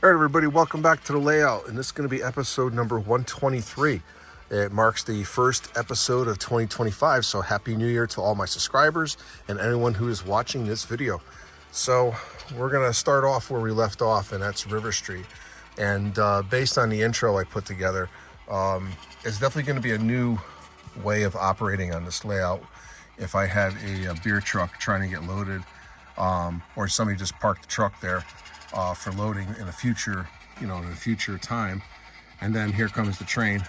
All right, everybody, welcome back to the layout, and this is going to be episode number 123. It marks the first episode of 2025, so Happy New Year to all my subscribers and anyone who is watching this video. So we're going to start off where we left off, and that's River Street. And based on the intro I put together, it's definitely going to be a new way of operating on this layout. If I had a beer truck trying to get loaded, or somebody just parked the truck there for loading in the future, in a future time, and then here comes the train,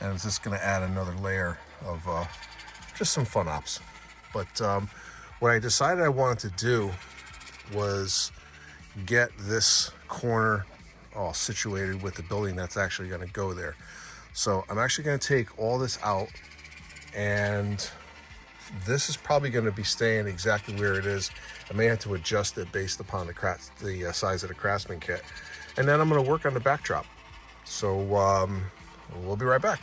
and it's just going to add another layer of just some fun ops. But what I decided I wanted to do was get this corner all situated with the building that's actually going to go there. So I'm actually going to take all this out, and this is probably going to be staying exactly where it is. I may have to adjust it based upon the size of the Craftsman kit. And then I'm going to work on the backdrop. So we'll be right back.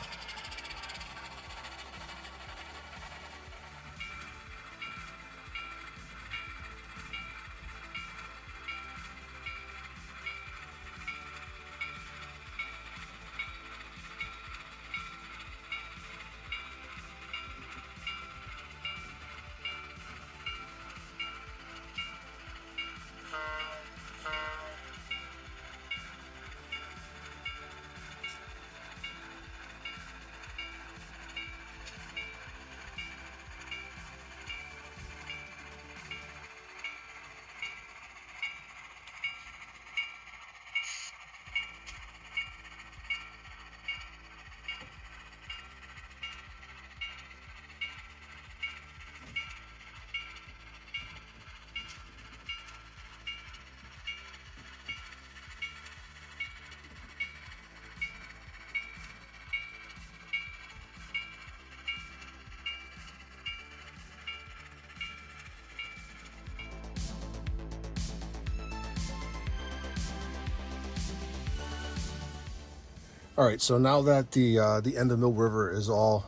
All right, so now that the end of Mill River is all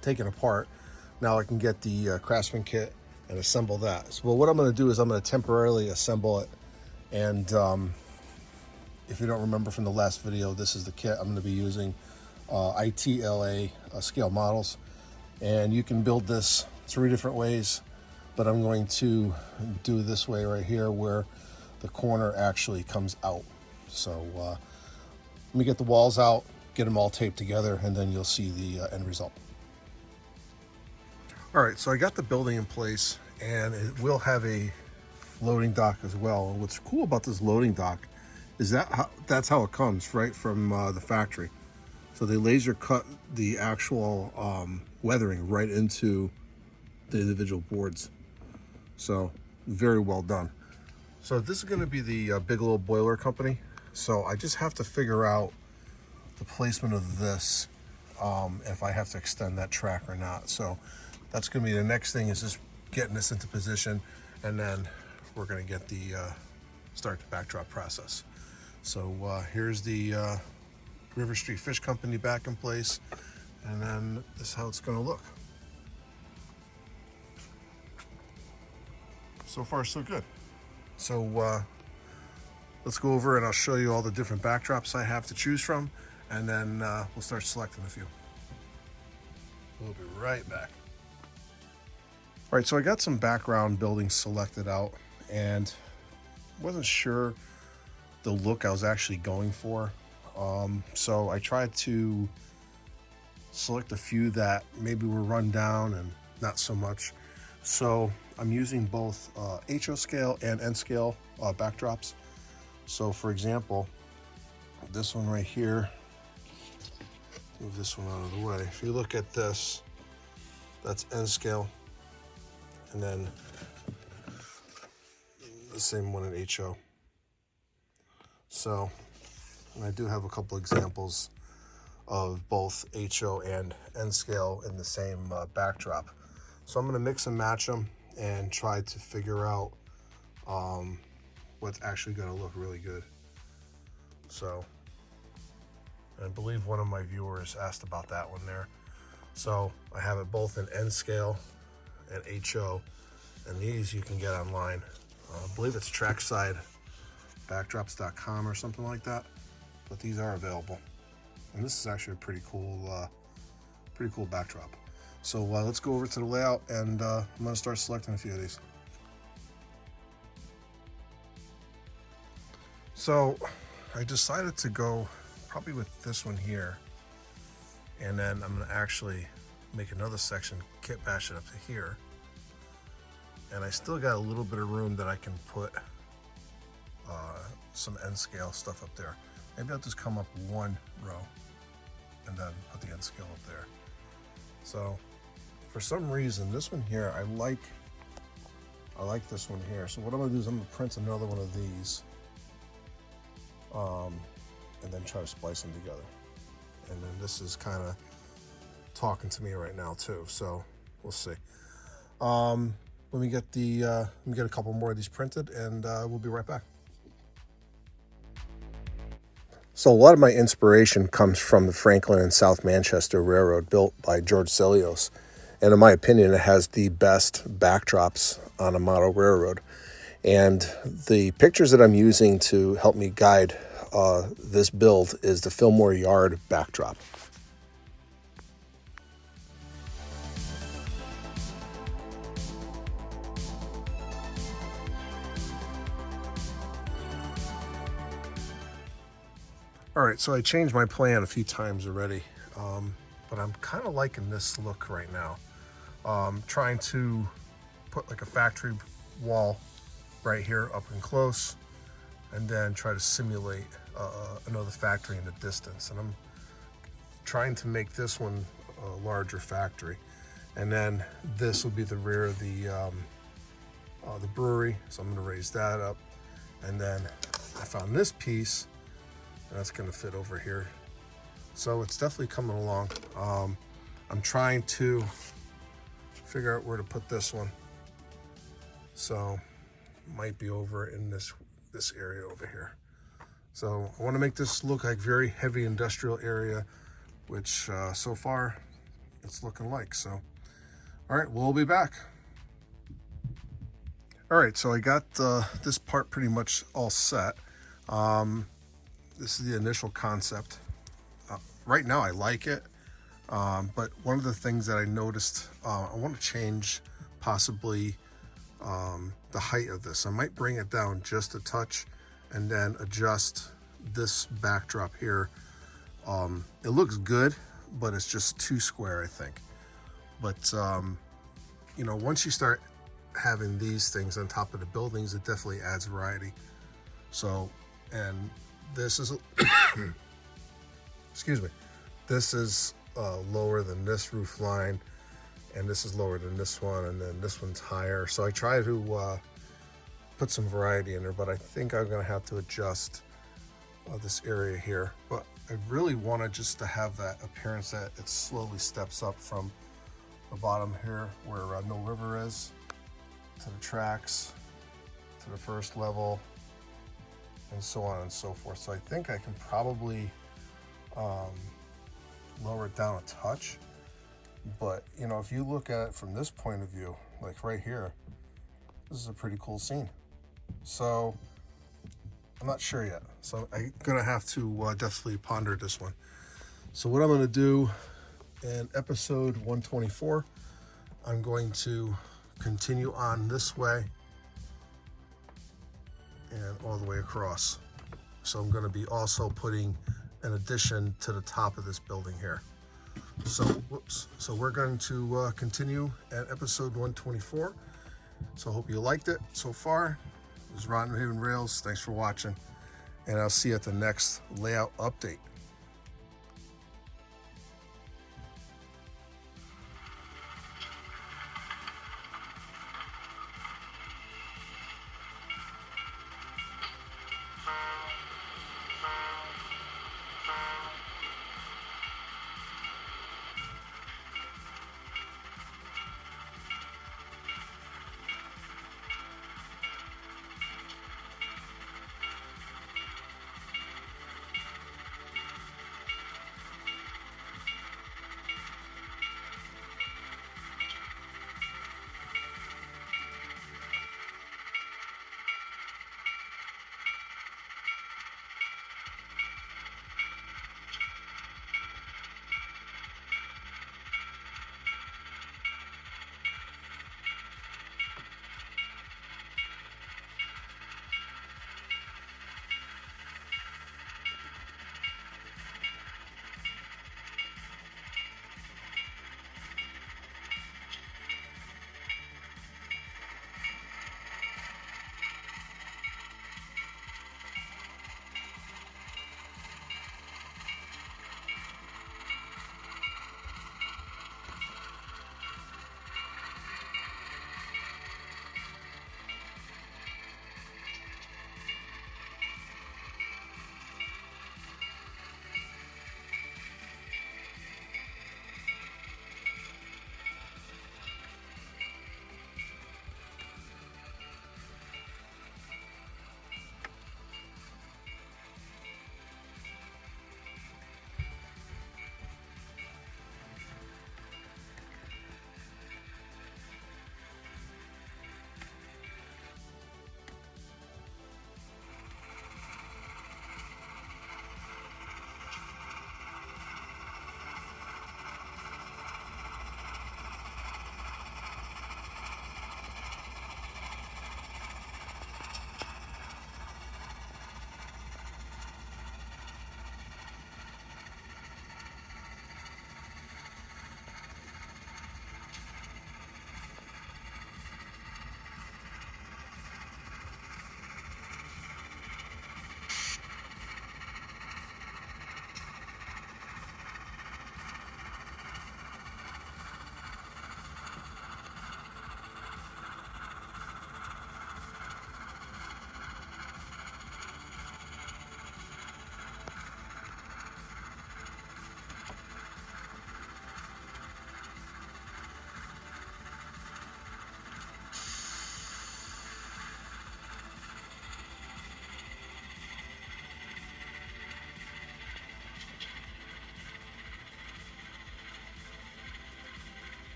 taken apart, now I can get the Craftsman kit and assemble that. So what I'm going to do is I'm going to temporarily assemble it. And if you don't remember from the last video, this is the kit I'm going to be using, ITLA scale models. And you can build this 3 different ways, but I'm going to do this way right here where the corner actually comes out. So let me get the walls out, get them all taped together, and then you'll see the end result. All right, so I got the building in place, and it will have a loading dock as well. And what's cool about this loading dock is that's how it comes, right from the factory. So they laser cut the actual weathering right into the individual boards. So very well done. So this is going to be the Bigelow Boiler Company. So I just have to figure out the placement of this, if I have to extend that track or not. So that's going to be the next thing, is just getting this into position, and then we're going to get the start the backdrop process. So here's the River Street Fish Company back in place, and then this is how it's going to look. So far, so good. So let's go over and I'll show you all the different backdrops I have to choose from, and then we'll start selecting a few. We'll be right back. All right, so I got some background buildings selected out, and wasn't sure the look I was actually going for. So I tried to select a few that maybe were run down and not so much. So I'm using both HO scale and N scale backdrops. So for example, this one right here, move this one out of the way. If you look at this, that's N scale, and then the same one in HO. So, and I do have a couple examples of both HO and N scale in the same backdrop. So I'm going to mix and match them and try to figure out what's actually going to look really good. So I believe one of my viewers asked about that one there. So I have it both in N scale and HO, and these you can get online. I believe it's trackside backdrops.com or something like that, but these are available. And this is actually a pretty cool backdrop. So let's go over to the layout, and I'm going to start selecting a few of these. So I decided to go probably with this one here, and then I'm going to actually make another section, kit bash it up to here, and I still got a little bit of room that I can put some end scale stuff up there. Maybe I'll just come up one row and then put the end scale up there. So for some reason, this one here, I like this one here. So what I'm gonna do is I'm gonna print another one of these, and then try to splice them together. And then this is kind of talking to me right now too. So we'll see. Let me get a couple more of these printed, and we'll be right back. So a lot of my inspiration comes from the Franklin and South Manchester Railroad, built by George Sellios. And in my opinion, it has the best backdrops on a model railroad. And the pictures that I'm using to help me guide this build is the Fillmore Yard backdrop. All right, so I changed my plan a few times already, but I'm kind of liking this look right now. Trying to put like a factory wall right here up and close, and then try to simulate another factory in the distance. And I'm trying to make this one a larger factory. And then this will be the rear of the brewery, so I'm gonna raise that up. And then I found this piece, and that's gonna fit over here. So it's definitely coming along. I'm trying to figure out where to put this one. So might be over in this area over here. So I want to make this look like very heavy industrial area, which so far it's looking like. So all right, we'll be back. All right, so I got this part pretty much all set. This is the initial concept. Right now I like it, but one of the things that I noticed, I want to change possibly the height of this. I might bring it down just a touch and then adjust this backdrop here. It looks good, but it's just too square, I think. But you know, once you start having these things on top of the buildings, it definitely adds variety. So, and this is excuse me, this is lower than this roof line, and this is lower than this one, and then this one's higher. So I try to put some variety in there, but I think I'm gonna have to adjust this area here. But I really wanted just to have that appearance that it slowly steps up from the bottom here where No River is, to the tracks, to the first level, and so on and so forth. So I think I can probably lower it down a touch. But you know, if you look at it from this point of view, like right here, this is a pretty cool scene. So I'm not sure yet. So I'm gonna have to definitely ponder this one. So what I'm gonna do in episode 124, I'm going to continue on this way and all the way across. So I'm gonna be also putting an addition to the top of this building here. So, whoops. So we're going to continue at episode 124. So I hope you liked it so far. This is Ron Haven Rails. Thanks for watching, and I'll see you at the next layout update.